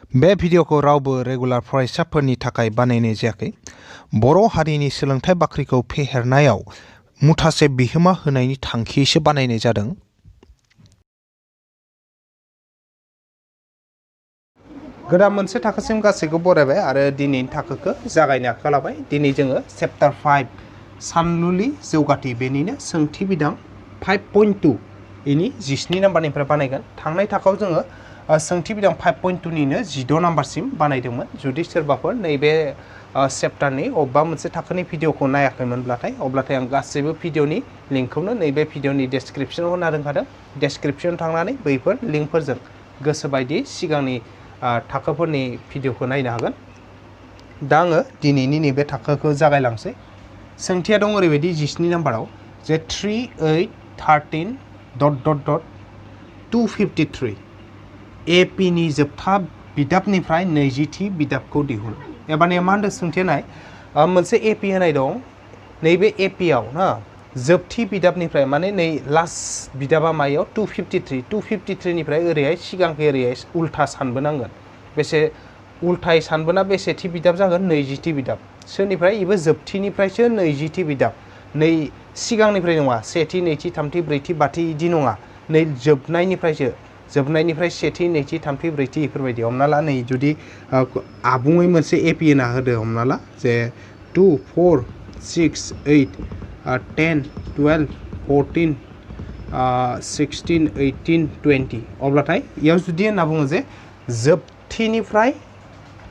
बे भिडिअखौ रावबो रेगुलार फरायसाफोरनि थाखाय बानायनाय जायाखै। बर' हारिनि सोलोंथाइ बाख्रिखौ फेहेरनायाव मुथासे बिहोमा होनायनि थांखियैसो बानायनाय जादों। गोदान मोनसे थाखोसिम गासैखौ बरायबाय आरो दिनैनि थाखोखौ जागायनो आखायाव लाबाय। दिनै जोङो चेप्टार 5 सानलुलि जौगाथि बेनिनो सोंथि बिदां 5.2 इनि 17 नाम्बारनिफ्राय बानायगोन। थांनाय थाखोआव जोङो सोंथि बिदां 5.2 निनो 16 नाम्बारसिम बानायदोंमोन। जुदि सोरबाफोर नैबे चेप्टारनि अबेबा मोनसे थाखोनि भिडिअखौ नायाखैमोनब्लाथाय अब्लाथाय आं गासैबो भिडिअनि लिंकखौनो नैबे भिडिअनि डेसक्रिप्सनाव होना दोनखादों। डेसक्रिप्सनाव थांनानै बैफोर लिंकफोरजों गोसोबायदि सिगांनि थाखोफोरनि भिडिअखौ नायनो हागोन। दा आङो दिनैनि नैबे थाखोखौ जागायलांसै। सोंथिया दं ओरैबायदि 17 नाम्बाराव जे 3, 8, 13 ... 253 एपिनि जोबथा बिदाबनिफ्राय 20थि बिदाबखौ दिहुन। एबारनिया मा होनदों सोंथिया नाय, मोनसे एपि होनाय दं। नैबे एपिआव ना जोबथि बिदाबनिफ्राय माने नै लास्ट बिदाबा मायाव 253 निफ्राय ओरैहाय सिगांखै ओरैहाय उल्था सानबोनांगोन। बेसे उल्थाय सानबोना बेसेथि बिदाब जागोन? 20थि बिदाब। सोरनिफ्राय? इबो जोबथिनिफ्रायसो 20थि बिदाब। नै सिगांनिफ्राय नङा, सेथि, नैथि, थामथि, ब्रैथि, बाथि इदि नङा। नै जोबनायनिफ्रायसो, जोबनायनिफ्राय सेथि, नैथि, थामथि, ब्रैथि इफोरबायदि। हमना ला नै जुदि आबुङै मोनसे एपि होना होदो, हमना ला जे 2, 4, 6, 8, 10, 12, 14, 16, 18, 20 अब्लाथाय इयाव जुदि होनना बुङो जे जोबथिनिफ्राय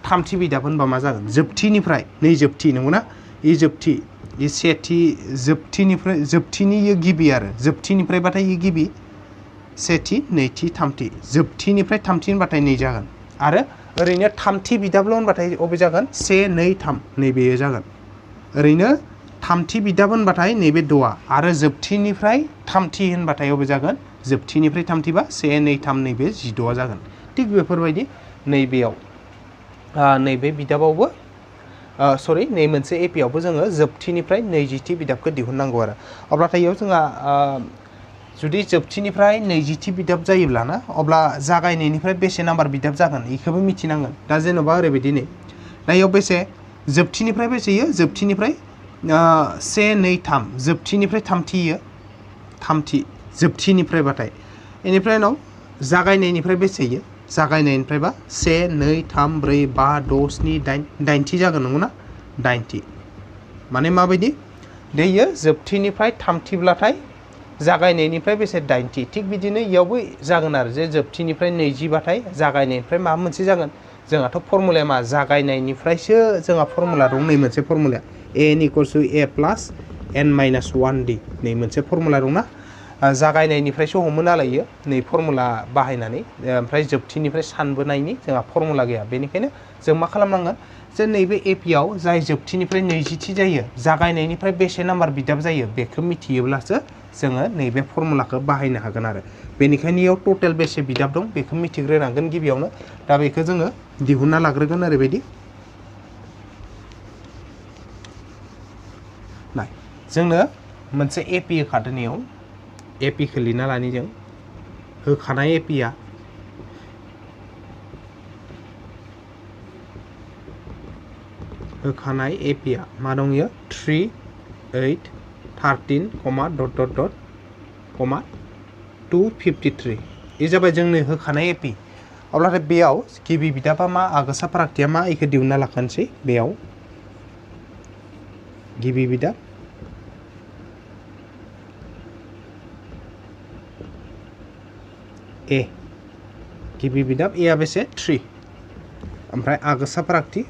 थामथि बिदाब होनबा मा जागोन? जोबथिनिफ्राय, नै जोबथि नंगौना? इ जोबथि, इ सेथि, जोबथिनिफ्राय, जोबथिनि इयो गिबि आरो जोबथिनिफ्रायबाथाय इ गिबि, सेथि, नैथि, थामथि, जोबथिनिफ्राय थामथि होनबाथाय नै जागोन। आरो ओरैनो थामथि बिदाबल' होनबाथाय अबे जागोन? 1, 2, 3 नैबेयो जागोन। ओरैनो थामथि बिदाब होनबाथाय नैबे द'आ आरो जोबथिनिफ्राय थामथि होनबाथाय अबे जागोन? जोबथिनिफ्राय थामथिबा 1, 2, 3 नैबे 16 जागोन। थिग बेफोरबायदि नैबेयाव नैबे बिदाबावबो सरि नै मोनसे एपिआवबो जोङो जोबथिनिफ्राय 20थि बिदाबखौ दिहुननांगौ आरो। अब्लाथाय इयाव जोंहा जुदि जोबथिनिफ्राय 20थि बिदाब जायोब्ला ना अब्ला जागायनायनिफ्राय बेसे नाम्बार बिदाब जागोन इखौबो मिथिनांगोन। दा जेन'बा ओरैबायदि नै, दा इयाव बेसे जोबथिनिफ्राय बेसे इयो? जोबथिनिफ्राय 1, 2, 3 जोबथिनिफ्राय थामथि इयो, थामथि जोबथिनिफ्रायबाथाय। बेनिफ्राय उनाव जागायनायनिफ्राय बेसे इयो? जागायनायनिफ्रायबा 1, 2, 3, 4, 5, 6, 7, 8 दाइनथि जागोन नंगौना? दाइनथि माने माबायदि? दे इयो जोबथिनिफ्राय थामथिब्लाथाय जागायनायनिफ्राय बेसे? दाइनथि। थिग बिदिनो इयावबो जागोन आरो जे जोबथिनिफ्राय 20 बाथाय जागायनायनिफ्राय माबा मोनसे जागोन। जोंहाथ' फर्मुलाया मा? जागायनायनिफ्रायसो जोंहा फर्मुला दं। नै मोनसे फर्मुलाया n = a + n - 1d नै मोनसे फर्मुला दंना? जागायनायनिफ्रायसो हमो नालाय इयो नै फर्मुला बाहायनानै, ओमफ्राय जोबथिनिफ्राय सानबोनायनि जोंहा फर्मुला गैया। बेनिखायनो जों मा खालामनांगोन जे नैबे एपिआव जाय जोबथिनिफ्राय 20थि जायो, जागायनायनिफ्राय बेसे नाम्बार बिदाब जायो बेखौ मिथियोब्लासो जोङो नैबे फर्मुलाखौ बाहायनो हागोन आरो। बेनिखायनो इयाव टटेल बेसे बिदाब दं बेखौ मिथिग्रोनांगोन गिबियावनो। दा बेखौ जोङो दिहुनना लाग्रोगोन ओरैबायदि। नाय जोंनो मोनसे एपि होखादों। इयाव एपिखौ लिरना लानि जों। होखानाय एपिआ मा दं इयो? 3, 8, 13, ... 253 इ जाबाय जोंनो होखानाय एपि। अब्लाथाय बेयाव गिबि बिदाबा मा, आगोसा फारागथिया मा इखौ दिहुनना लाखानोसै। बेयाव गिबि बिदाब ए, गिबि बिदाब एआ बेसे? 3। ओमफ्राय आगोसा फारागथि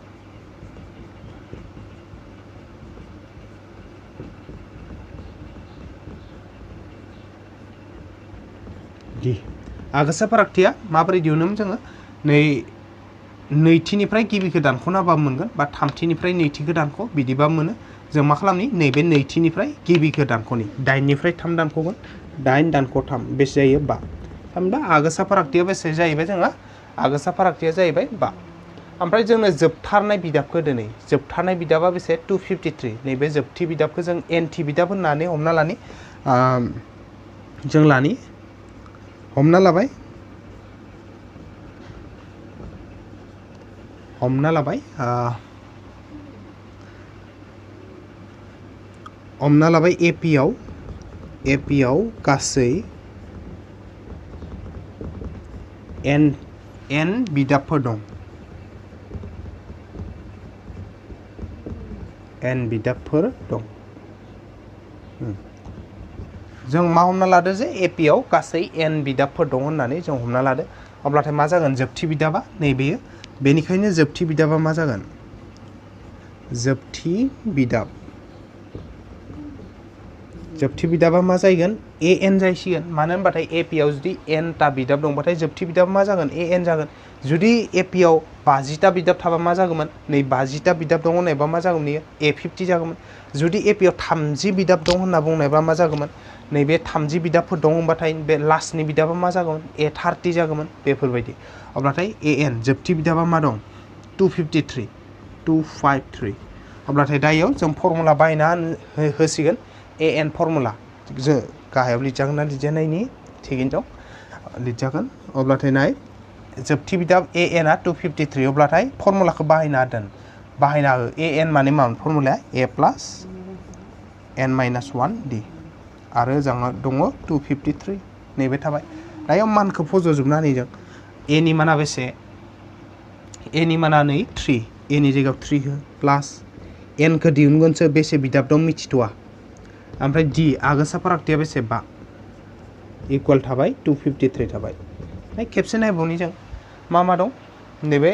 दि। आगोसा फारागथिया माबोरै दिहुनोमोन जोङो? नैथिनिफ्राय गिबिखौ दानख'नाबा मोनगोन, बा थामथिनिफ्राय नैथिखौ दानख' बिदिबा मोनो। जों मा खालामनि? नैबे नैथिनिफ्राय गिबिखौ दानख'नि, 8निफ्राय 3 दानख'गोन, 8 दानख' 3 बेसे जायो? 5। थामहिनबा आगोसा फारागथिया बेसे जाहैबाय जोंहा? आगोसा फारागथिया जाहैबाय 5। ओमफ्राय जोंनो जोबथारनाय बिदाबखौ दिनै जोबथारनाय बिदाबा बेसे? 253। नैबे जोबथि बिदाबखौ जों एनथि बिदाब होननानै हमना लानि। जों लानि, हमना लाबाय हमना लाबाय AP आव गासै n बिदाबफोर दं जों मा हमना लादो जे AP आव गासै n बिदाबफोर दं होननानै जों हमना लादो अब्लाथाय मा जागोन जोबथि बिदाबा नैबेयो बेनिखायनो जोबथि बिदाबा मा जागोन जोबथि बिदाबा मा जागोन an जायसिगोन मानो होनबाथाय AP आव जुदि n ता बिदाब दंबाथाय जोबथि बिदाबा मा जागोन an जागोन जुदि AP आव 50 ता बिदाब थाबा मा जागौमोन नै 50 ता बिदाब दं होननायबा मा जागौमोन इयो A50 जागौमन जुदि AP आव 30 बिदाब दं होनना बुंनायबा मा जागौमोन नैबे 30 बिदाबफोर दं होनबाथाय बे लास्टनि बिदाबा मा जागौमोन A30 जागौमोन बेफोरबायदि अब्लाथाय an जोबथि बिदाबा मा दं 253 अब्लाथाय दायाव जों फर्मुला बाहायना होसिगोन an फर्मुला जों गाहायाव लिरजागोन ना लिरजानायनि थिगैनो दं लिरजागोन अब्लाथाय नाय जोबथि बिदाब an आ 253 अब्लाथाय फर्मुलाखौ बाहायना हो an माने मा फर्मुलाया a plus n minus 1d आरो जोंहा दङ 253 नैबे थाबाय दायो मानखौ फज'जोबनानै जों a नि माना बेसे a नि माना नै 3 a नि जायगायाव 3 हो प्लास n खौ दिहुनगोनसो बेसे बिदाब दं मिथिथ'आ ओमफ्राय d आगोसा फारागथिया बेसे 5 इकुवेल थाबाय 253 थाबाय खेबसे नायबावनि जों मा दं नैबे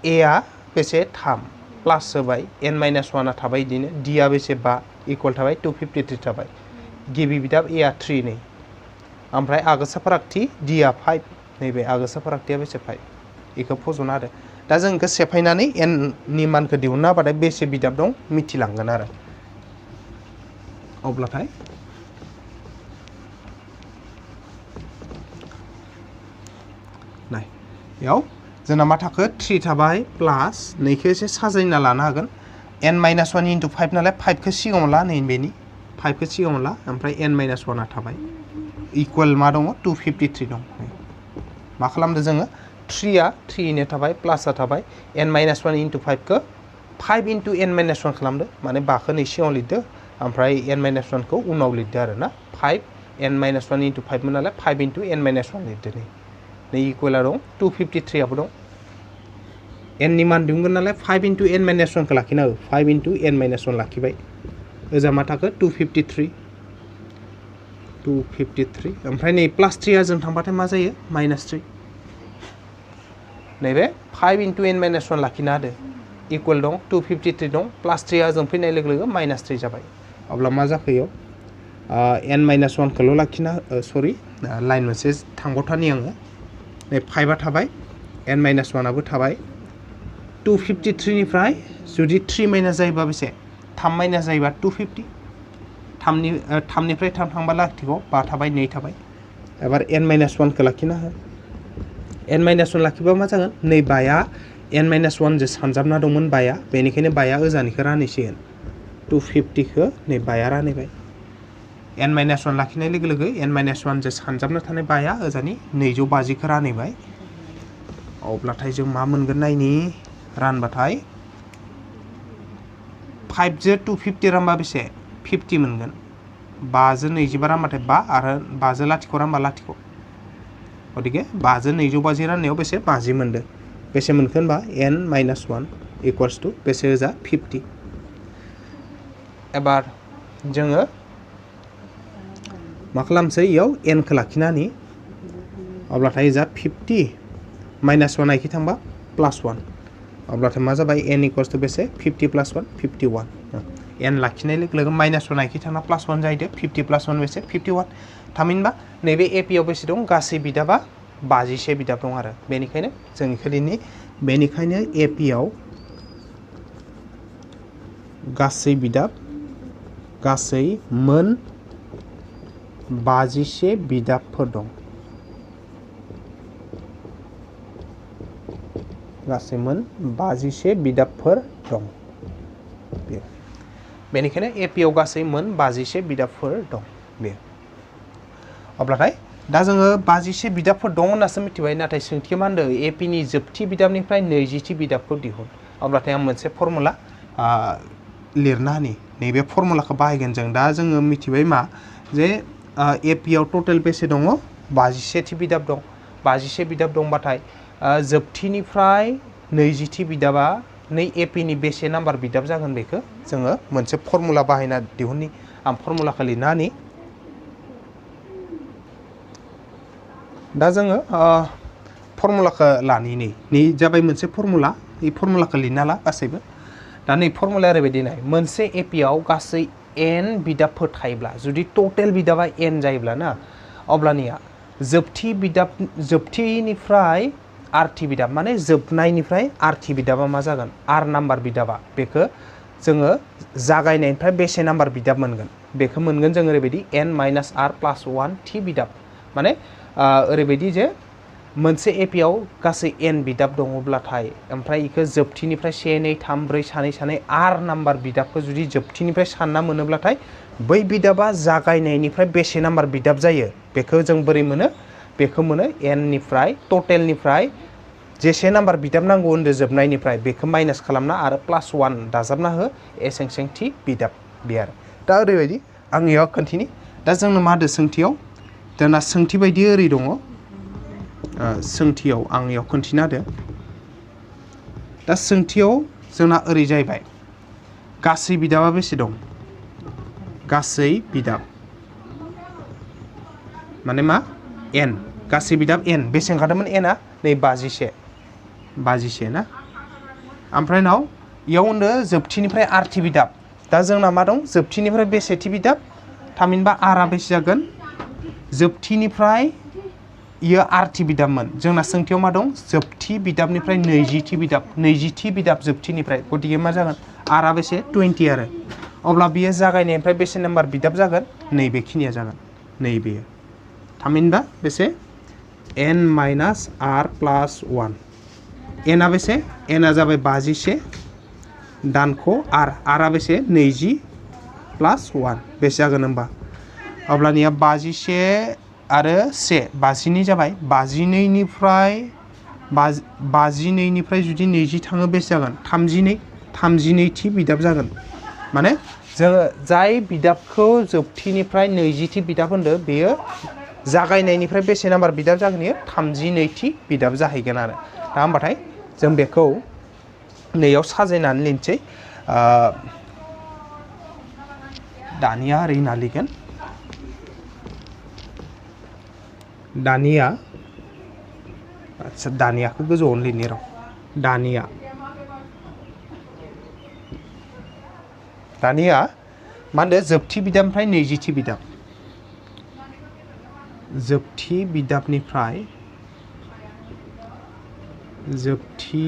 a आ बेसे 3 प्लास होबाय n माइनास 1 आ थाबाय बिदिनो d आ बेसे 5 इकुवेल थाबाय 253 थाबाय गिबि बिदाब a आ 3 नै ओमफ्राय आगोसा फारागथि d आ 5 नैबे आगोसा फारागथिया बेसे 5 इखौ फज'ना होदो दा जों इखौ सेफायनानै n नि मानखौ दिहुनना होबाथाय बेसे बिदाब दं मिथिलांगोन आरो अब्लाथाय नाय याव जोंना मा थाखो 3 थाबाय प्लास नैखौ एसे साजायना लानो हागोन n माइनास 1 इनटु 5 नालाय 5 खौ सिगाङाव ला नै बेनि 5 खौ सिगाङाव ला ओमफ्राय n माइनास 1 आ थाबाय इकुवेल मा दङ 253 दं मा खालामदो जोङो 3 आ 3 नो थाबाय प्लास आ थाबाय n माइनास 1 इनटु 5 खौ 5 इनटु n माइनास 1 खालामदो माने 5 खौ नै सिगाङाव लिरदो ओमफ्राय n माइनास 1 खौ उनाव लिरदो आरो ना 5 n माइनास 1 इनटु 5 मोन नालाय 5 इनटु n माइनास 1 लिरदो नै इकुवेला दं 253 आबो दं n नि मान दिहुनगोन नालाय 5 इनटु n माइनास 1 खौ लाखिना हो 5 इनटु n माइनास 1 लाखिबाय ओजा मा थाखो 253 ओमफ्राय नै प्लास 3 आ जों थांबाथाय मा जायो माइनास 3 नैबे 5 इनटु n माइनास 1 लाखिना होदो इकुवेल दं 253 दं प्लास 3 आ जों फैनाय लोगो लोगो माइनास 3 जाबाय अब्ला मा जाखो इयाव n माइनास 1 खौल' लाखिना सरि लाइन मोनसे थांबावथानि आङो नै 5 आ थाबाय n माइनास 1 आबो थाबाय 253 निफ्राय जुदि 3 माइनास जायोबा बेसे 3 माइनास जायोबा 250 3 निफ्राय 3 थांबा लाखिगौ 5 थाबाय 2 थाबाय एबार n माइनास 1 खौ लाखिना हो n माइनास 1 लाखिबा मा जागोन नै 5 आ n माइनास 1 जो सानजाबना दंमोन 5 आ बेनिखायनो 5 आ ओजानिखौ रानैसिगोन 250 खौ नै 5 आ रानैबाय n माइनास 1 लाखिनाय लोगो लोगो n माइनास 1 जो सानजाबना थानाय 5 आ ओजानि 250 खौ रानैबाय अब्लाथाय जों मा मोनगोन नायनि रानबाथाय 5 जो 250 रानबा बेसे 50 मोनगोन 5 जो 25 रानबाथाय 5 आरो 5 जो लाथिख' रानबा लाथिख' गतिके 5 जो 250 राननायाव बेसे 50 मोनदो बेसे मोनखो होनबा n माइनास 1 इक्वल्स टु बेसे ओजा 50 एबार जोङो मा खालामसै इयाव n खौ लाखिनानै अब्लाथाय जा 50 माइनास 1 आखि थांबा प्लास 1 अब्लाथाय मा जाबाय n इक्वल्स टु बेसे 50 प्लास 1 51 n लाखिनाय लोगो लोगो माइनास 1 आखि थांना प्लास 1 जाहैदो 50 प्लास 1 बेसे 51 थामहिनबा नैबे AP आव बेसे दं गासै बिदाबा 51 बिदाब दं आरो बेनिखायनो जों इखौ लिरनि बेनिखायनो AP आव गासै बिदाब गासै मोन 51 बिदाबफोर दं गासै मोन 51 बिदाबफोर दं बेनिखायनो AP आव गासै मोन 51 बिदाबफोर दं बे अब्लाथाय दा जोङो 52 बिदाबफोर दं होननासो मिथिबाय नाथाय सोंथिया मा होनदों एपिनि जोबथि बिदाबनिफ्राय 20थि बिदाबखौ दिहुन अब्लाथाय आं मोनसे फर्मुला लिरना होनि नैबे फर्मुलाखौ बाहायगोन जों दा जोङो मिथिबाय मा जे एपिआव टटेल बेसे दङ 51थि बिदाब दं 51 बिदाब दंबाथाय जोबथिनिफ्राय 20थि बिदाबा नै एपिनि बेसे नाम्बार बिदाब जागोन बेखौ जोङो मोनसे फर्मुला बाहायना दिहुननि आं फर्मुलाखौ लिरना होनि दा जोङो फर्मुलाखौ लानि नै जाबाय मोनसे फर्मुला बे फर्मुलाखौ लिरना ला गासैबो दा नै फर्मुलाया ओरैबायदि नाय मोनसे एपिआव गासै n बिदाबफोर थायोब्ला जुदि टटेल बिदाबा n जायोब्ला ना अब्लानिया जोबथिनिफ्राय आरथि बिदाब माने जोबनायनिफ्राय आरथि बिदाबा मा जागोन आर नाम्बार बिदाबा बेखौ जोङो जागायनायनिफ्राय बेसे नाम्बार बिदाब मोनगोन बेखौ मोनगोन जों ओरैबायदि n माइनास r प्लास 1 थि बिदाब माने ओरैबायदि जे मोनसे एपिआव गासै n बिदाब दङब्लाथाय ओमफ्राय इखौ जोबथिनिफ्राय 1 2 3 4 सानै सानै r नाम्बार बिदाबखौ जुदि जोबथिनिफ्राय सानना मोनोब्लाथाय बै बिदाबा जागायनायनिफ्राय बेसे नाम्बार बिदाब जायो बेखौ जों बोरै मोनो बेखौ मोनो n निफ्राय टटेलनिफ्राय जेसे नाम्बार बिदाब नांगौ होनदो जोबनायनिफ्राय बेखौ माइनास खालामना आरो प्लास 1 दाजाबना हो एसेंसेंथि बिदाब बे आरो दा ओरैबायदि आं इयाव खोन्थिनि दा जोंनो मा होदो सोंथियाव जोंना सोंथि बायदि ओरै दङ सोंथियाव आं इयाव खोन्थिना होदो दा सोंथियाव जोंना ओरै जाहैबाय गासै बिदाबा बेसे दं गासै बिदाब माने मा n गासै बिदाब n बेसे ओंखारदोंमोन n आ नै 51 ना ओमफ्राय नाव इयाव होनदो जोबथिनिफ्राय आरथि बिदाब दा जोंना मा दं जोबथिनिफ्राय बेसेथि बिदाब थामहिनबा आरआ बेसे जागोन जोबथिनिफ्राय इयो आरथि बिदाबमोन जोंना सोंथियाव मा दं जोबथि बिदाबनिफ्राय 20थि बिदाब जोबथिनिफ्राय गतिके मा जागोन आरआ बेसे 20 आरो अब्ला बियो जागायनायनिफ्राय बेसे नाम्बार बिदाब जागोन नैबेखिनिया जागोन नैबेयो थामहिनबा बेसे n माइनास r प्लास 1 n आ बेसे n आ जाबाय 51 दानख' r आ बेसे 20 प्लास 1 बेसे जागोन होमबा अब्लानिया 51 आरो 1 52 जाबाय 52निफ्राय जुदि 20 थाङो बेसे जागोन 32थि बिदाब जागोन माने जोङो जाय बिदाबखौ जोबथिनिफ्राय 20थि बिदाब होनदो बेयो जागायनायनिफ्राय बेसे नाम्बार बिदाब जागोन इयो 32थि बिदाब जाहैगोन आरो दा होमबाथाय जों बेखौ नैयाव साजायनानै लिरनोसै दानिया ओरै होनना लिरगोन दानिया आच्छा दानियाखौ गोजौआवनो लिरनि र' दानिया मा होनदो जोबथि बिदाबनिफ्राय 20थि बिदाब जोबथि बिदाबनिफ्राय 20थि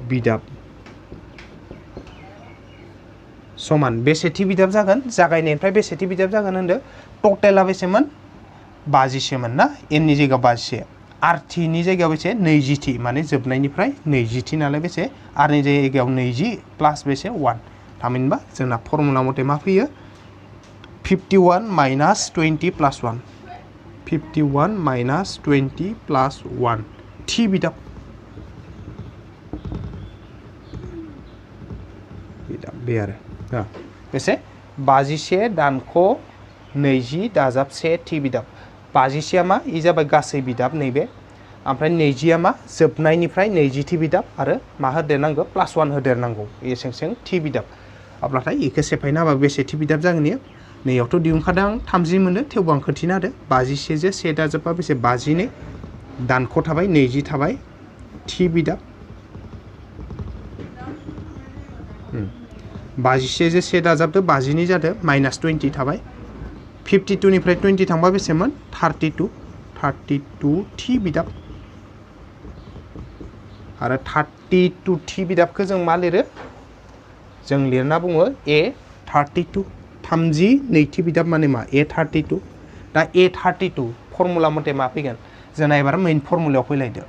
बिदाब समान बेसेथि बिदाब जागोन जागायनायनिफ्राय बेसेथि बिदाब जागोन होनदो टटेला बेसेमोन 52 मोन ना n नि जायगायाव 51 आरथिनि जायगायाव बेसे 20थि माने जोबनायनिफ्राय 20थि नालाय बेसे आरनि जायगायाव 20 प्लास बेसे 1 थामहिनबा जोंना फर्मुला मथे मा फैयो 51 माइनास 20 प्लास 1 51 माइनास 20 प्लास 1 थि बिदाब बे आरो बेसे 51 दानख' 20 दाजाब 1 थि बिदाब 52 मा इ जाबाय गासै बिदाब नैबे ओमफ्राय 20 मा जोबनायनिफ्राय 20थि बिदाब आरो मा होदेरनांगौ प्लास 1 होदेरनांगौ एसेंसें थि बिदाब अब्लाथाय इखौ सेफायना होबा बेसे थि बिदाब जागोन इयो नैयावथ' दिहुनखादों आं 30 मोनो थेवबो आं खोन्थिना होदो 51 जो 1 दाजाबबा बेसे 52 दानख' थाबाय 20 थाबाय थि बिदाब 51 जो 1 दाजाबदो 52 जादो माइनास 20 थाबाय 52 निफ्राय 20 थांबा बेसेमोन 32 थि बिदाब आरो 32 थि बिदाबखौ जों मा लिरो जों लिरना बुङो A32 32 बिदाब माने मा A32 दा A32 फर्मुला मथे मा फैगोन जोंना एबार मेइन फर्मुलायाव फैलायदो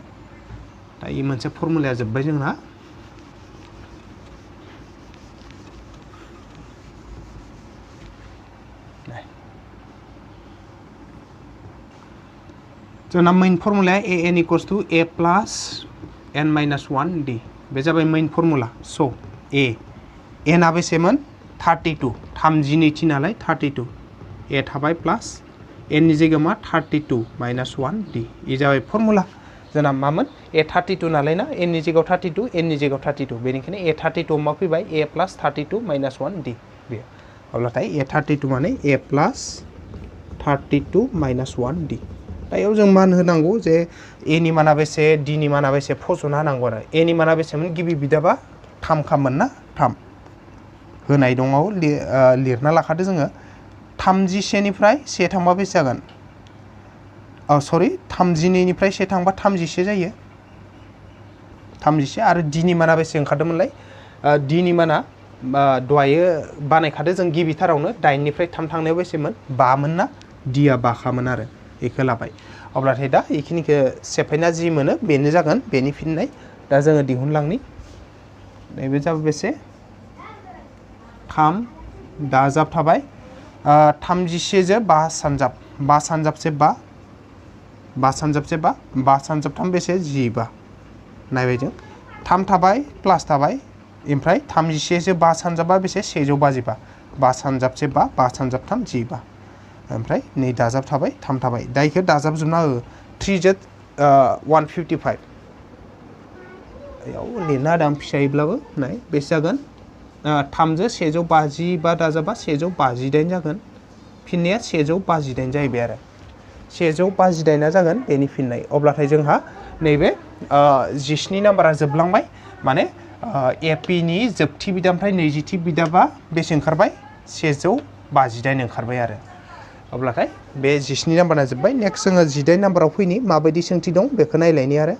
दा इ मोनसे फर्मुलाया जोब्बाय जोंना जोंना मेन फर्मुलाया an equals to a plus n minus 1 d बे जाबाय मेन फर्मुला स a n आ बेसेमोन 32 32 नालाय 32 a थाबाय प्लस n नि जायगायाव मा 32 माइनस 1 d इ जाबाय फर्मुला जोंना मामोन a 32 नालाय ना n नि जायगायाव 32 n नि जायगायाव 32 बेनिखायनो a 32 मा फैबाय a प्लस 32 माइनस 1 d बे अब्लाथाय a 32 माने a प्लस 32 माइनस 1 d दा याव जों मान होनांगौ जे a नि माना बेसे d नि माना बेसे फज'ना होनांगौ आरो a नि माना बेसेमोन गिबि बिदाबा 3 खामोन ना 3 होनाय दङ लिरना लाखादो जोङो 31 निफ्राय 1 थांबा बेसे जागोन सरि 32 निफ्राय 1 थांबा 31 जायो 31 आरो d नि माना बेसे ओंखारदोंमोनलाय d नि माना दहायो बानायखादो जों गिबिथारावनो 8 निफ्राय 3 थांनायाव बेसेमोन 5 मोन ना d आ 5 खामोन आरो एखौ लाबाय अब्लाथाय दा इखिनिखौ सेफायना जि मोनो बेनो जागोन बेनि फिननाय दा जोङो दिहुनलांनि नैबे जाबाय बेसे 3 दाजाब थाबाय 31 जो 5 सानजाब 5 सानजाब से 5 सानजाब से 5 सानजाब 3 बेसे 15 नायबाय जों 3 थाबाय प्लास थाबाय ओमफ्राय 31 जो 5 सानजाबा बेसे 155 5 सानजाब से 5 सानजाब 3 15 ओमफ्राय नै दाजाब थाबाय 3 थाबाय दा इखौ दाजाब जोबना हो 3 जो 155 याव लिरना होदों फिसायैब्लाबो नाय बेसे जागोन 3 जो 155 दाजाबा 158 जागोन फिननाया 158 जाहैबाय आरो 158 जागोन बेनि फिननाय अब्लाथाय जोंहा नैबे 17 नाम्बारा जोबलांबाय माने एपी नि जोबथि बिदामनिफ्राय 20थि बिदाबा बेसे ओंखारबाय 158 ओंखारबाय आरो अब्लाथाय बे 17 नाम्बारा जोब्बाय नेक्स्ट जोङो 18 नाम्बाराव फैनि माबायदि सोंथि दं बेखौ नायलायनि आरो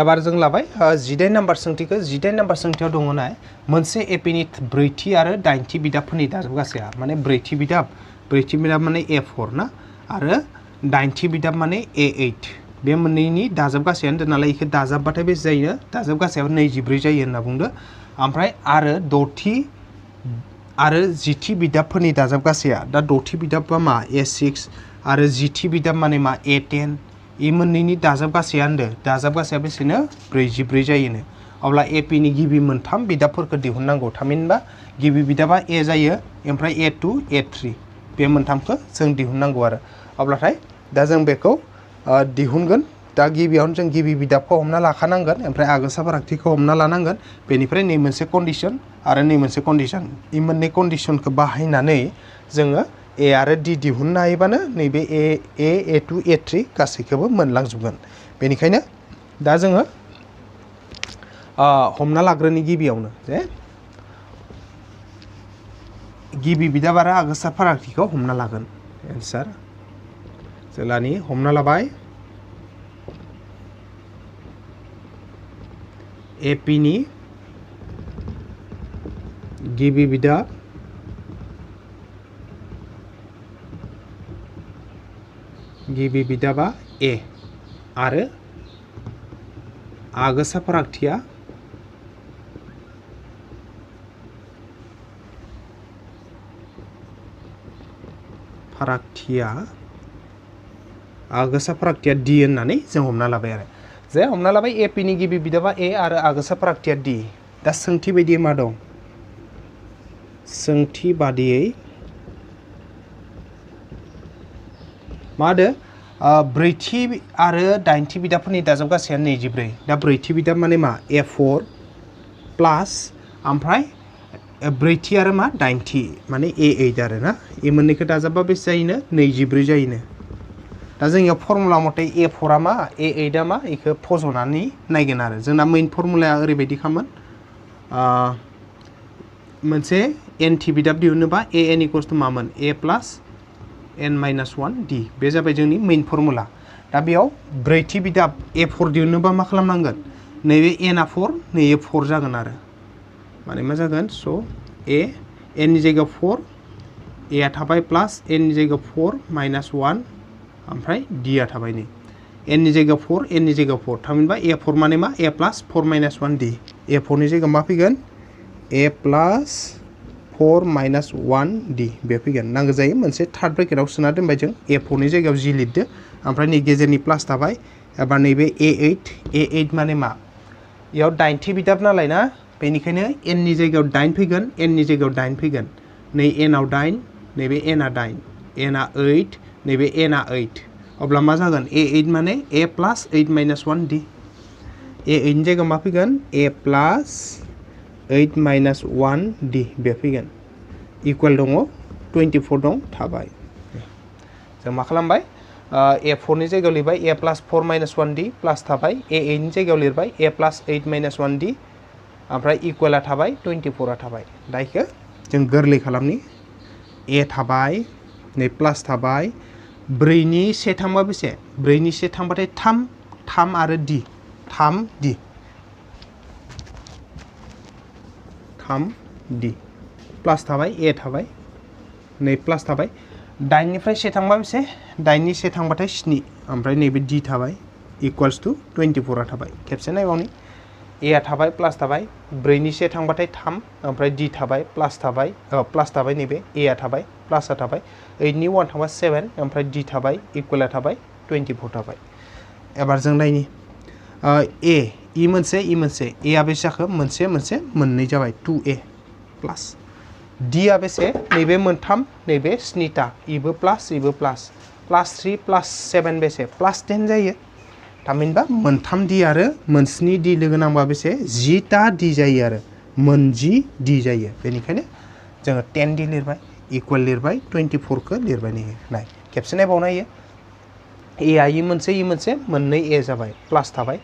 एबार जों लाबाय 18 नाम्बार सोंथिखौ 18 नाम्बार सोंथियाव दङ ना मोनसे एपी नि 4थि आरो 8थि बिदाबफोरनि दाजाबगासैया माने 4थि बिदाब माने A4 ना आरो 8थि बिदाब माने A8 बे मोननैनि दाजाबगासैयानो दोन नालाय इखौ दाजाबबाथाय बेसे जायो दाजाबगासैयाबो 24 जायो होनना बुंदो ओमफ्राय आरो 6थि आरो 10थि बिदाबफोरनि दाजाबगासैया दा 6थि बिदाबा मा A6 आरो 10थि बिदाब माने मा A10 इ मोननैनि दाजाबगासैया होनदो दाजाबगासैया बेसेनो 44 जायोनो अब्ला एपी नि गिबि मोनथाम बिदाबफोरखौ दिहुननांगौ थामहिनबा गिबि बिदाबा A जायो ओमफ्राय A2 A3 बे मोनथामखौ जों दिहुननांगौ आरो अब्लाथाय दा जों बेखौ दिहुनगोन दा गिबियावनो जों गिबि बिदाबखौ हमना लाखानांगोन ओमफ्राय आगोसा फारागथिखौ हमना लानांगोन बेनिफ्राय नै मोनसे कन्डिशन आरो नै मोनसे कन्डिशन इ मोननै कन्डिशनखौ बाहायनानै जोङो A आरो D दिहुननो हायोबानो नैबे A2 A3 गासैखौबो मोनलांजोबगोन बेनिखायनो दा जोङो हमना लाग्रोनि गिबियावनो जे गिबि बिदाब आरो आगोसा फारागथिखौ हमना लागोन एन्सार जेलानि हमना लाबाय एपी नि गिबि बिदाब बिदाबा A आरो आगोसा फारागथिया आगोसा फारागथिया D होननानै जों हमना लाबाय आरो जे हमना लाबाय एपी नि गिबि बिदाबा A आरो आगोसा फारागथिया D दा सोंथि बायदियै मा दं सोंथि बादियै मा होदो 4थि आरो 8थि बिदाबफोरनि दाजाबगासैया 24 दा 4थि बिदाब माने मा A4 प्लास ओमफ्राय 4थि आरो मा 8थि माने A8 आरो ना ए मोननैखौ दाजाबबा बेसे जायोनो 24 जायोनो दा जोंनियाव फर्मुला मथे A4 आ मा A8 आ मा इखौ फज'नानै नायगोन आरो जोंना मेइन फर्मुलाया ओरैबायदि खामोन मोनसे n थि बिदाब दिहुनोबा an इक्वल्स टु मामोन A plus n minus 1 d बे जाबाय जोंनि मेइन फर्मुला दा बेयाव 4थि बिदाब A4 दिहुनोबा मा खालामनांगोन नैबे n आ 4 नैबे 4 जागोन आरो माने मा जागोन स A n नि जायगायाव 4 A आ थाबाय प्लास n नि जायगायाव 4 माइनस 1 ओमफ्राय d आ थाबाय नै n नि जायगायाव 4 n नि जायगायाव 4 थामहिनबा a4 माने मा a plus 4 minus 1d a4 नि जायगायाव मा फैगोन a plus 4 minus 1d बे फैगोन नांगौ जायो मोनसे थार्ड ब्रेकेटआव सोना दोनबाय जों a4 नि जायगायाव g लिरदो ओमफ्राय नै गेजेरनि प्लास थाबाय एबार नैबे a8 माने मा इयाव 8थि बिदाब नालाय ना बेनिखायनो n नि जायगायाव 8 फैगोन n नि जायगायाव 8 फैगोन नै n आव 8 नैबे n आ 8 n आ 8 नैबे n आ 8 अब्ला मा जागोन a8 माने a plus 8 minus 1d a8 नि जायगायाव मा फैगोन a plus 8 minus 1d बे फैगोन इक्वल दङ 24 दं थाबाय जों मा खालामबाय a4 नि जायगायाव लिरबाय a plus 4 minus 1d प्लास थाबाय a8 नि जायगायाव लिरबाय a plus 8 minus 1d ओमफ्राय इक्वला थाबाय 24 आ थाबाय दा इखो जों गोरलै खालामनि a थाबाय नै प्लास थाबाय 4 नि से थांबा बेसे 4 नि से थांबाथाय 3 आरो d 3d प्लास थाबाय a थाबाय नै प्लास थाबाय 8 निफ्राय से थांबा बेसे 8 नि से थांबाथाय 7 ओमफ्राय नैबे d थाबाय इक्वल्स टू 24 आ थाबाय खेबसे नायबावनि a आ थाबाय प्लास थाबाय 4 नि से थांबाथाय 3 ओमफ्राय d थाबाय प्लास थाबाय नैबे a आ थाबाय प्लास आ थाबाय 8 नि 1 थांबा 7 ओमफ्राय d थाबाय इक्वल आ थाबाय 24 थाबाय एबार जों नायनि a ई मोनसे a आ बेसे जाखो मोनसे मोननै जाबाय 2a प्लास d आ बेसे नैबे मोनथाम नैबे 7टा इबो प्लास प्लास 3 प्लास 7 बेसे प्लास 10 जायो थामहिनबा मोनथाम d आरो मोनस्नि d लोगो नांबा बेसे 10टा d जायो आरो मोन 10 d जायो बेनिखायनो जोङो 10d लिरबाय इक्वल लिरबाय 24 खौ लिरबाय नाय खेबसे नायबावनो हायो a आ ई मोनसे मोननै a जाबाय प्लास थाबाय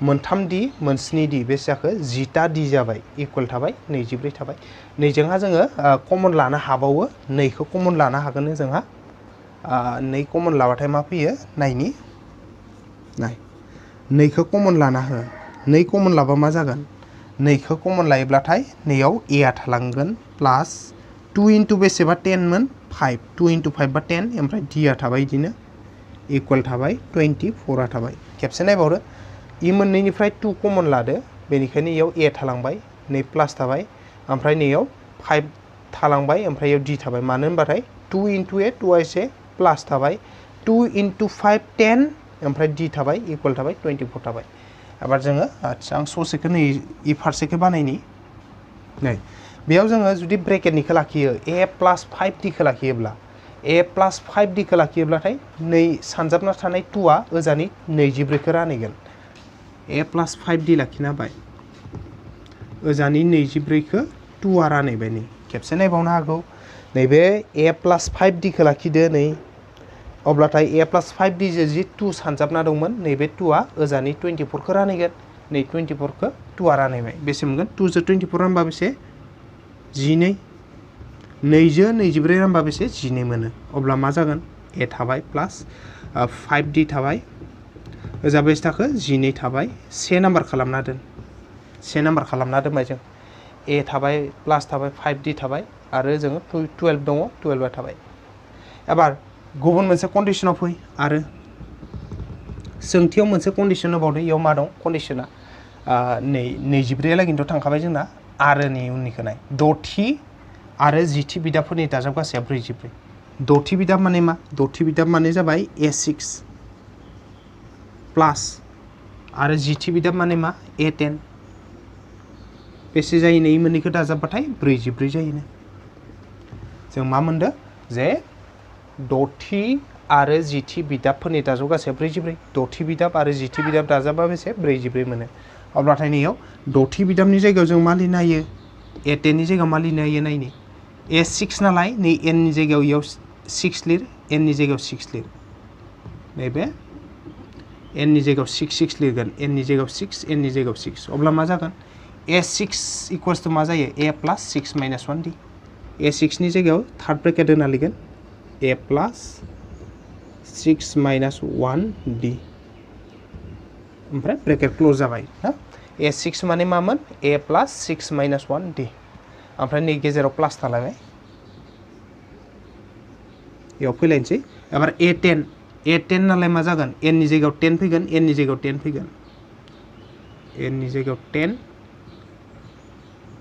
मोनथाम d मोनस्नि d बेसे जाखो 10टा d जाबाय इक्वल थाबाय 24 थाबाय नैजोंहा जोङो कमन लानो हाबावो नैखौ कमन लानो हागोन जोंहा नै कमन लाबाथाय मा फैयो नायनि नाय नैखौ कमन लाना हो नै कमन लाबा मा जागोन नैखौ कमन लायोब्लाथाय नैयाव a आ थालांगोन प्लास 2 into बेसेबा 10 मोन 5 2 into 5 बा 10 ओमफ्राय d आ थाबाय इदिनो इक्वल थाबाय 24 आ थाबाय खेबसे नायबावदो ई मोननैनिफ्राय 2 कमन लादो बेनिखायनो इयाव a थालांबाय नै प्लास थाबाय ओमफ्राय नैयाव 5 थालांबाय ओमफ्राय इयाव d थाबाय मानो होनबाथाय 2 into a 2 इसे प्लास थाबाय 2 into 5 10 ओमफ्राय d थाबाय इक्वल थाबाय 24 थाबाय एबार जोङो आच्छा आं ससेखौ नै ई फारसेखौ बानायनि नै बेयाव जोङो जुदि ब्रेकेटनिखौ लाखियो a plus 5d खौ लाखियोब्ला a plus 5d खौ लाखियोब्लाथाय नै सानजाबना थानाय 2 आ ओजानि 24 खौ रानहैगोन a plus 5d लाखिना बाय ओजानि 24 खौ 2 आ रानहैबाय नै खेबसे नायबावनो हागौ नैबे a plus 5d खौ लाखिदो नै अब्लाथाय a plus 5d जो जि 2 सानजाबना दंमोन नैबे 2 आ ओजानि 24 खौ रानहैगोन नै 24 खौ 2 आ रानहैबाय बेसे मोनगोन 2 जो 24 रानबा बेसे 12 2 जो 24 रानबा बेसे 12 मोनो अब्ला मा जागोन a थाबाय प्लास 5d थाबाय ओजा बेसे थाखो 12 थाबाय से नाम्बार खालामना दोनबाय जों a थाबाय प्लास थाबाय 5d थाबाय आरो जोङो 12 दङ 12 आ थाबाय एबार गुबुन मोनसे कन्डिशनाव फै आरो सोंथियाव मोनसे कन्डिशन होबावदो इयाव मा दं कन्डिशना नै 24 लागिनोथ' थांखाबाय जोंना आरो नि उननिखौ नाय द'थि आरो जिथि बिदाबफोरनि दाजाब गासैया 44 द'थि बिदाब माने मा द'थि बिदाब माने जाबाय a6 प्लास आरो जिथि बिदाब माने मा a10 बेसे जायो नै मोननैखौ दाजाबबाथाय 44 जायोनो जों मा मोनदो जे द'थि आरो जिथि बिदाबफोरनि दाजाब गासैया 44 द'थि बिदाब आरो जिथि बिदाब दाजाबा बेसे 44 मोनो अब्लाथाय नैयाव द'थि बिदाबनि जायगायाव जों मा लिरनो हायो a10 नि जायगायाव मा लिरनो हायो नायनि a6 नालाय नै n नि जायगायाव इयाव 6 लिर n नि जायगायाव 6 लिर नैबे n नि जायगायाव 6 लिरगोन n नि जायगायाव 6 n नि जायगायाव 6 अब्ला मा जागोन a6 इक्वल्स टू मा जायो a plus 6 minus 1d a6 नि जायगायाव थार्ड ब्रेकेट होना लिरगोन a plus 6 minus 1d ओमफ्राय ब्रेकेट क्लोज जाबाय ना a6 माने मामोन a plus 6 minus 1d ओमफ्राय नै गेजेराव प्लास थालायबाय याव फैलायनोसै एबार a10 ए 10 नालाय मा जागोन n नि जायगायाव 10 फैगोन n नि जायगायाव 10 फैगोन n नि जायगायाव 10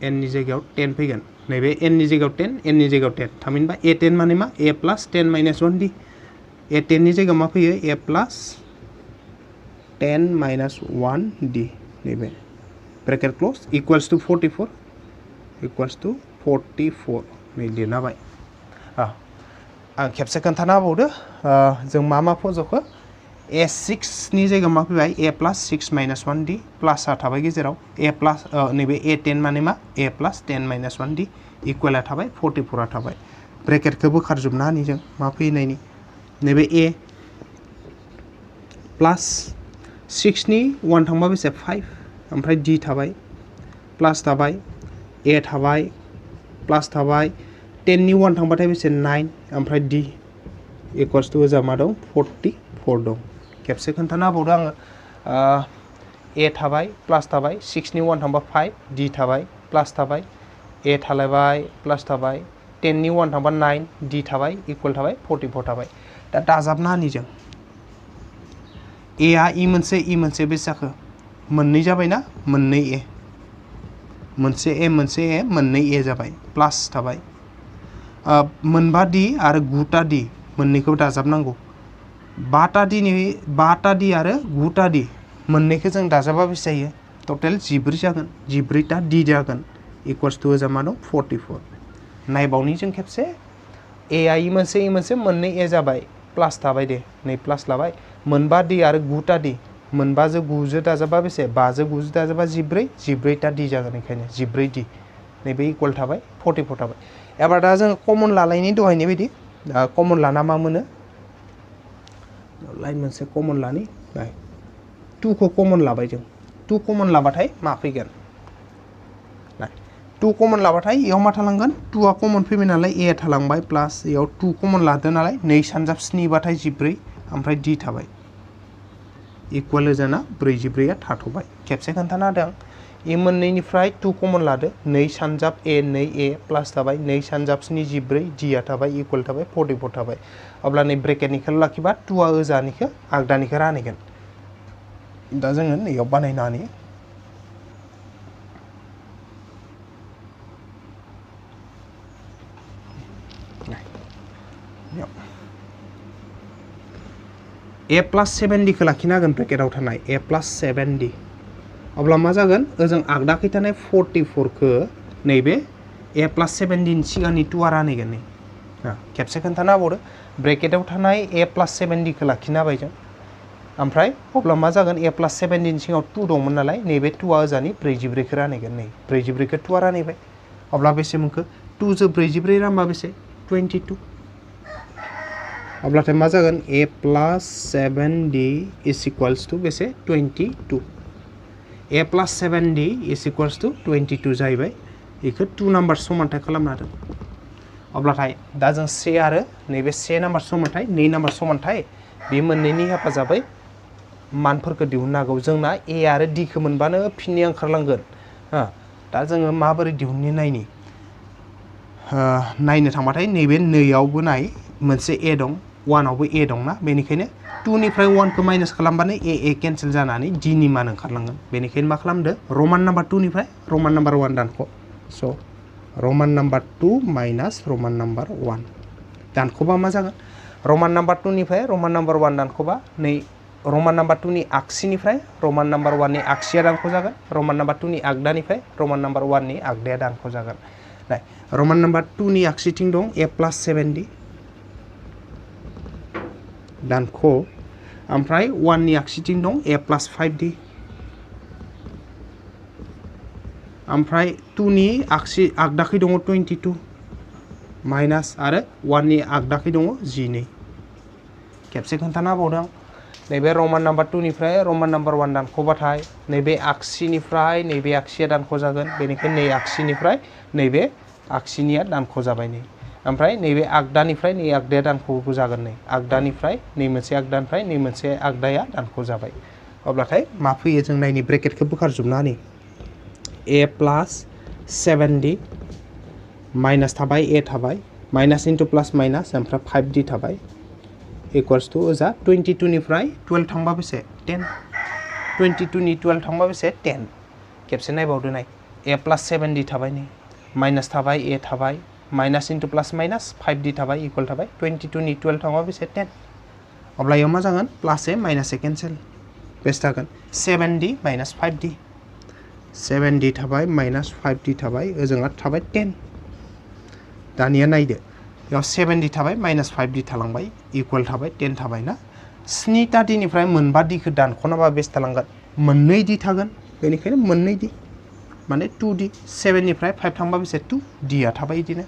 n नि जायगायाव 10 फैगोन नैबे n नि जायगायाव 10 n नि जायगायाव 10 थामहिनबा a 10 माने मा a plus 10 minus 1 d a 10 नि जायगायाव मा फैयो a plus 10 minus 1 d नैबे ब्रेकेट क्लोज इक्वल्स टू 44 नै लिरना होबाय आं खेबसे खोन्थाना होबावदो जों मा फज'खो a6 नि जायगायाव मा फैबाय a plus 6 minus 1 d प्लासआ थाबाय गेजेराव a plus नैबे a 10 माने मा a plus 10 minus 1 d इक्वला थाबाय 44 आ थाबाय ब्रेकेटखौ बोखारजोबना होनि जों मा फैनायनि नैबे a plus 6 नि 1 थांबा बेसे 5 ओमफ्राय d थाबाय प्लास थाबाय a थाबाय प्लास थाबाय 10 नि 1 थांबाथाय बेसे 9 ओमफ्राय d इक्वल्स टू ओजा मा दं 44 दं खेबसे खोन्थाना होबावदो आङो a थाबाय प्लास थाबाय 6 नि 1 थांबा 5 d थाबाय प्लास थाबाय a थालायबाय प्लास थाबाय 10 नि 1 थांबा 9 d थाबाय इक्वल थाबाय 44 थाबाय दा दाजाबना होनि जों a आ e मोनसे बेसे जाखो मोननै जाबायना मोननै a मोनसे a मोननै a जाबाय प्लास थाबाय मोनबा d आरो 9टा d मोननैखौ दाजाबनांगौ 5टा d आरो 9टा d मोननैखौ जों दाजाबा बेसे जायो टटेल 14 जागोन 14टा d जागोन इक्वल्स टू ओजा मा दं 44 नायबावनि जों खेबसे a आ e मोनसे मोननै a जाबाय प्लास थाबाय दे नै प्लास लाबाय मोनबा d आरो 9टा d मोनबाजों 9जों दाजाबा बेसे 5जों 9जों दाजाबा 14टा d जागोन ओंखायनो 14d नैबे इक्वल थाबाय 44 थाबाय एबार दा जों कमन लालायनि दहायनि बायदि कमन लाना मा मोनो लाइन मोनसे कमन लानि 2 खौ कमन लाबाय जों 2 कमन लाबाथाय मा फैगोन 2 कमन लाबाथाय इयाव मा थालांगोन 2 आ कमन फैबाय नालाय a थालांबाय प्लास इयाव 2 कमन लादो नालाय 2 सानजाब 7 बाथाय 14 ओमफ्राय d थाबाय इक्वल जाना 44 आ थाथबाय खेबसे खोन्थाना होदों ए मोननैनिफ्राय 2 कमन लादो 2 सानजाब a 2a प्लास थाबाय 2 सानजाब 7 14 d आ थाबाय इक्वल थाबाय 44 थाबाय अब्ला नै ब्रेकेटनिखौ लाखिबा 2 आ ओजानिखौ आगदानिखौ रानहैगोन दा जोङो नैयाव बानायना होनि a plus 7d खौ लाखिना होगोन ब्रेकेटाव थानाय a plus 7d अब्ला मा जागोन ओजों आगदाखै थानाय 44 खौ नैबे a plus 7d नि सिगांनि 2 आ रानहैगोन नै खेबसे खोन्थाना होबावदो ब्रेकेटाव थानाय a plus 7d खौ लाखिना होबाय जों ओमफ्राय अब्ला मा जागोन a plus 7d नि सिगाङाव 2 दंमोन नालाय नैबे 2 आ ओजानि 44 खौ रानहैगोन नै 44 खौ 2 आ रानहैबाय अब्ला बेसे मोनखो 2 जों 44 रानबा बेसे 22 अब्लाथाय मा जागोन a plus 7d is equals to बेसे 22 a plus 7d is equals to 22 जाहैबाय बेखौ 2 नाम्बार समानथाय खालामना होदों अब्लाथाय दा जों से आरो नैबे से नाम्बार समानथाय 2 नाम्बार समानथाय बे मोननैनि हेफाजाबै मानफोरखौ दिहुननो हागौ जोंना a आरो d खौ मोनबानो फिननि ओंखारलांगोन दा जोङो माबोरै दिहुननो नायनो थांबाथाय नैबे नैयावबो नाय मोनसे a दं 1 आवबो a दंना बेनिखायनो 2 निफ्राय 1 खौ माइनास खालामबानो a केनसेल जानानै d नि मान ओंखारलांगोन बेनिखायनो मा खालामदो रमान नाम्बार 2 निफ्राय रमान नाम्बार 1 दानख' स' रमान नाम्बार 2 माइनास रमान नाम्बार 1 दानख'बा मा जागोन रमान नाम्बार 2 निफ्राय रमान नाम्बार 1 दानख'बा नै रमान नाम्बार 2 नि आगसिनिफ्राय रमान नाम्बार 1 नि आगसिया दानख' जागोन रमान नाम्बार 2 नि आगदानिफ्राय रमान नाम्बार 1 नि आगदाया दानख' जागोन नाय रमान नाम्बार 2 नि आगसिथिं दं a plus 7d दानख' ओमफ्राय 1 नि आगसिथिं दं a plus 5d ओमफ्राय 2 नि आगदाखै दङ 22 माइनास आरो 1 नि आगदाखै दङ 12 खेबसे खोन्थाना होबावदों नैबे रमान नाम्बार 2 निफ्राय रमान नाम्बार 1 दानख'बाथाय नैबे आगसिनिफ्राय नैबे आगसिया दानख' जागोन बेनिखायनो नै आगसिनिफ्राय नैबे आगसिनिया दानख' जाबाय नै ओमफ्राय नैबे आगदानिफ्राय नै आगदाया दानख' जागोन नै आगदानिफ्राय नै मोनसे आगदानिफ्राय नै मोनसे आगदाया दानख' जाबाय अब्लाथाय मा फैयो जों नायनि ब्रेकेटखौ बोखारजोबना होनि a plus 7d माइनास थाबाय a थाबाय माइनास इन्टु प्लास माइनास ओमफ्राय 5d थाबाय इक्वल्स टू ओजा 22 निफ्राय 12 थांबा बेसे 10 22 नि 12 थांबा बेसे 10 खेबसे नायबावदो नाय a प्लस 7d थाबाय नै माइनास थाबाय a थाबाय माइनास इनटु प्लास माइनास 5d थाबाय इक्वल थाबाय 22 नि 12 थांबा बेसे 10 अब्ला याव मा जागोन प्लास a माइनास a कैंसिल बेसे थागोन 7d माइनास 5d 7d थाबाय माइनास 5d थाबाय ओजोंहा थाबाय 10 दानिया नायदो याव 7d थाबाय माइनास 5d थालांबाय इक्वल थाबाय 10 थाबाय ना 7टा d निफ्राय मोनबा d खौ दानख'नाबा बेसे थालांगोन मोननै d थागोन बेनिखायनो मोननै d माने 2d 7 निफ्राय 5 थांबा बेसे 2 d आ थाबाय इदिनो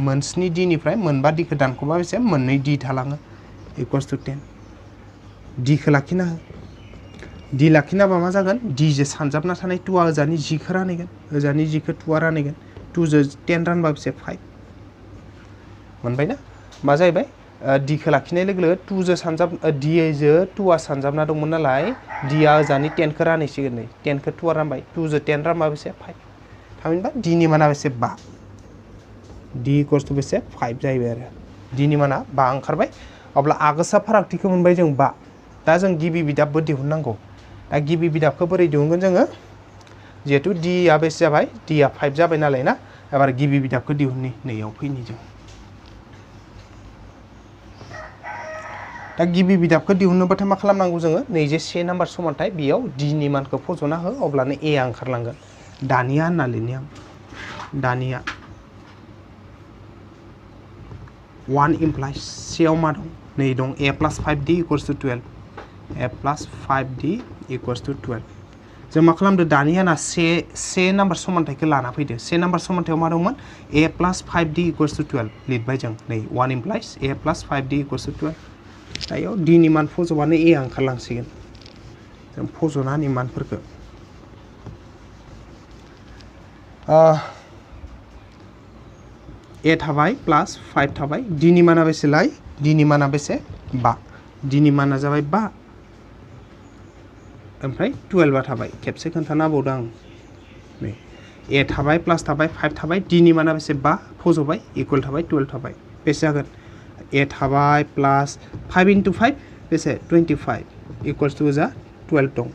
मोन 7d निफ्राय मोनबा d खौ दानख'बा बेसे मोननै d थालाङो इक्वल्स टू 10 d खौ लाखिना हो d लाखिनाबा मा जागोन d जो सानजाबना थानाय 2 आ ओजानि g खौ रानैगोन ओजानि g खौ 2 आ रानैगोन 2 जो 10 रानबा बेसे 5 मोनबाय ना मा जाहैबाय d खौ लाखिनाय लोगो लोगो 2 जो सानजाब d जो 2 आ सानजाबना दंमोन नालाय d आ ओजानि 10 खौ रानैसिगोन नै 10 खौ 2 आ रानबाय 2 जो 10 रानबा बेसे 5 थामहिनबा d नि माना बेसे 5 d इक्वल्स टू बेसे 5 जाहैबाय आरो d नि माना 5 ओंखारबाय अब्ला आगोसा फारागथिखौ मोनबाय जों 5 दा जों गिबि बिदाबबो दिहुननांगौ दा गिबि बिदाबखौ बोरै दिहुनगोन जोङो जिहेतु d आ बेसे जाबाय d आ 5 जाबाय नालाय ना एबार गिबि बिदाबखौ दिहुननि नैयाव फैनि जों दा गिबि बिदाबखौ दिहुननोबाथाय मा खालामनांगौ जोङो नैजे से नाम्बार समानथाय बेयाव d नि मानखौ फज'ना हो अब्लानो a आ ओंखारलांगोन दानिया होनना लिरनि आं दानिया 1 इमप्लाइज सेयाव मा दं नै दं a plus 5d equals to 12 a plus 5d equals to 12 जों मा खालामदो दानिया ना से नाम्बार समानथायखौ लाना फैदो से नाम्बार समानथायाव मा दंमोन a plus 5d equals to 12 लिरबाय जों नै 1 implies a plus 5d equals to 12 दायो d नि मान फज'बानो a आ ओंखारलांसिगोन जों फज'नानि मानफोरखौ a थाबाय प्लस 5 थाबाय d नि माना बेसेलाय d नि माना बेसे 5 d नि माना जाबाय 5 ओमफ्राय 12 आ थाबाय खेबसे खोन्थाना होबावदो आं नै a थाबाय प्लस थाबाय 5 थाबाय d नि माना बेसे 5 फज'बाय इक्वल थाबाय 12 थाबाय बेसे जागोन a थाबाय प्लस 5 इनटू 5 बेसे 25 इक्वल्स टू जा 12 दं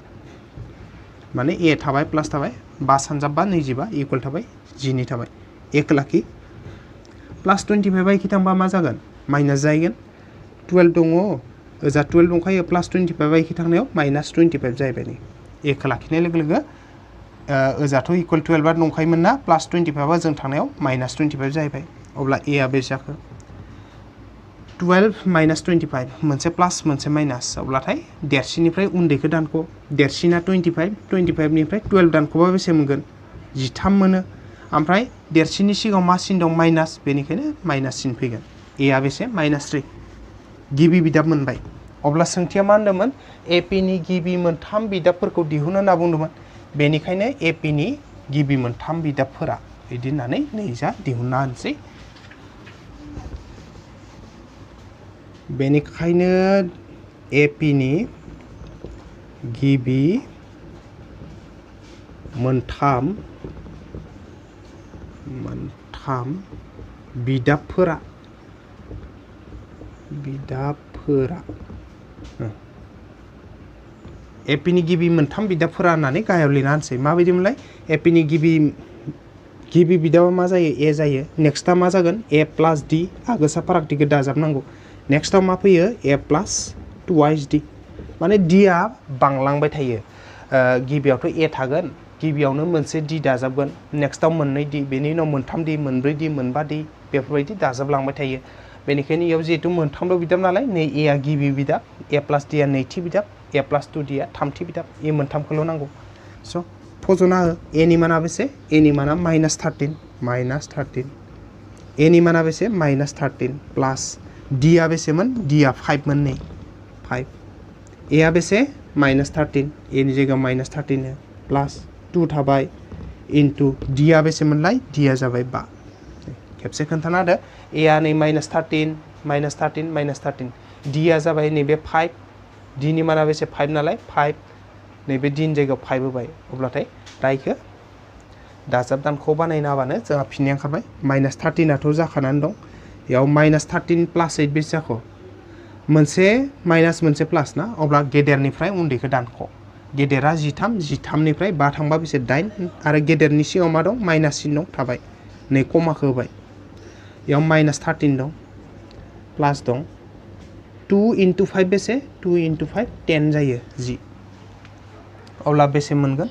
माने a थाबाय प्लस थाबाय 5 सानजाबबा 25 इक्वल थाबाय g नि थाबाय a खौ लाखि प्लस 25 इखि थांबा मा जागोन माइनास जाहैगोन 12 दङ ओजा 12 दंखायो प्लस 25 इखि थांनायाव माइनास 25 जाहैबाय नै a खौ लाखिनाय लोगो लोगो ओजाथ' इक्वल 12 आ दंखायोमोन ना प्लस 25 आ जों थांनायाव माइनास 25 जाहैबाय अब्ला a आ बेसे जाखो 12 माइनास 25 मोनसे प्लास मोनसे माइनास अब्लाथाय देरसिननिफ्राय उन्दैखौ दानख' देरसिना 25 निफ्राय 12 दानख'बा बेसे मोनगोन 13 मोनो ओमफ्राय देरसिननि सिगाङाव मा सिन दं माइनास बेनिखायनो माइनास सिन फैगोन a आ बेसे माइनास 3 गिबि बिदाब मोनबाय अब्ला सोंथिया मा होनदोंमोन AP नि गिबि मोनथाम बिदाबफोरखौ दिहुन होनना बुंदोंमोन बेनिखायनो AP नि गिबि मोनथाम बिदाबफोरा बिदि होननानै नैजा दिहुनना होनसै बेनिखायनो AP नि गिबि मोनथाम बिदाबफोरा AP नि गिबि मोनथाम बिदाबफोरा होननानै गाहायाव लिरना होनसै माबायदिमोनलाय AP नि गिबि बिदाबा मा जायो a जायो नेक्स्टआ मा जागोन a प्लस d आगोसा फारागथिखौ दाजाबनांगौ नेक्स्टआव मा फैयो a प्लस 2d माने d आ बांलांबाय थायो गिबियावथ' a थागोन गिबियावनो मोनसे d दाजाबगोन नेक्स्टआव मोननै d बेनि उनाव मोनथाम d मोनब्रै d मोनबा d बेफोरबायदि दाजाबलांबाय थायो बेनिखायनो इयाव जिहेतु मोनथामल' बिदाब नालाय नै a आ गिबि बिदाब a प्लस d आ नैथि बिदाब a प्लस 2d आ थामथि बिदाब ए मोनथामखौल' नांगौ स' फज'ना हो a नि माना बेसे a नि माना माइनास 13 a नि माना बेसे माइनास 13 प्लास d आ बेसेमोन d आ 5 मोन नै 5 a आ बेसे माइनास 13 a नि जायगायाव माइनास 13 प्लास 2 थाबाय इनटू d आ बेसेमोनलाय d आ जाबाय 5 खेबसे खोन्थाना होदो a आ नै माइनास 13 d आ जाबाय नैबे 5 d नि माना बेसे 5 नालाय 5 नैबे d नि जायगायाव 5 होबाय अब्लाथाय रायखौ दाजाब दानख' बानायना होबानो जोंहा फिननाया ओंखारबाय माइनास 13 आथ' जाखानानै दं बेयाव माइनास 13 प्लास 8 बेसे जाखो मोनसे माइनास मोनसे प्लास ना अब्ला गेदेरनिफ्राय उन्दैखौ दानख' गेदेरा 13 13निफ्राय 5 थांबा बेसे 8 आरो गेदेरनि सिगाङाव मा दं माइनास सिन दं थाबाय नै कमाखौ होबाय बेयाव माइनास 13 दं प्लास दं 2 into 5 बेसे 2 into 5 10 जायो 10 अब्ला बेसे मोनगोन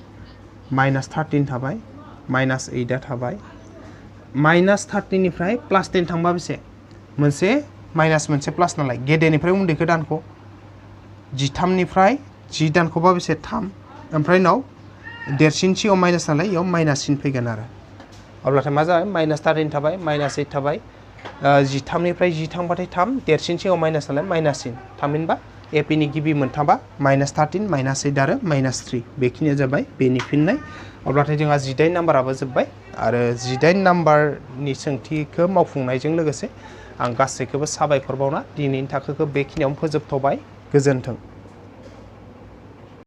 माइनास 13 थाबाय माइनास 8 थाबाय माइनास 13 निफ्राय प्लास 10 थांबा बेसे मोनसे माइनास मोनसे प्लास नालाय गेदेरनिफ्राय उन्दैखौ दानख' 13 निफ्राय 10 दानख'बा बेसे 3 ओमफ्राय उनाव देरसिन सिगाङाव माइनास नालाय इयाव माइनास सिन फैगोन आरो अब्लाथाय मा जाबाय माइनास 13 थाबाय माइनास 8 थाबाय 13 निफ्राय 10 थांबाथाय 3 देरसिन सिगाङाव माइनास नालाय माइनास सिन थामहिनबा एपिनि गिबि मोनथामा माइनास 13 माइनास 8 आरो माइनास 3 बेखिनिया जाबाय बेनि फिननाय अब्लाथाय जोंहा 18 नाम्बाराबो जोब्बाय आरो 18 नाम्बारनि सोंथिखौ मावफुंनायजों लोगोसे आं गासैखौबो साबायखर बावना दिनैनि थाखोखौ बेखिनियावनो फोजोबथ'बाय गोजोन्थों।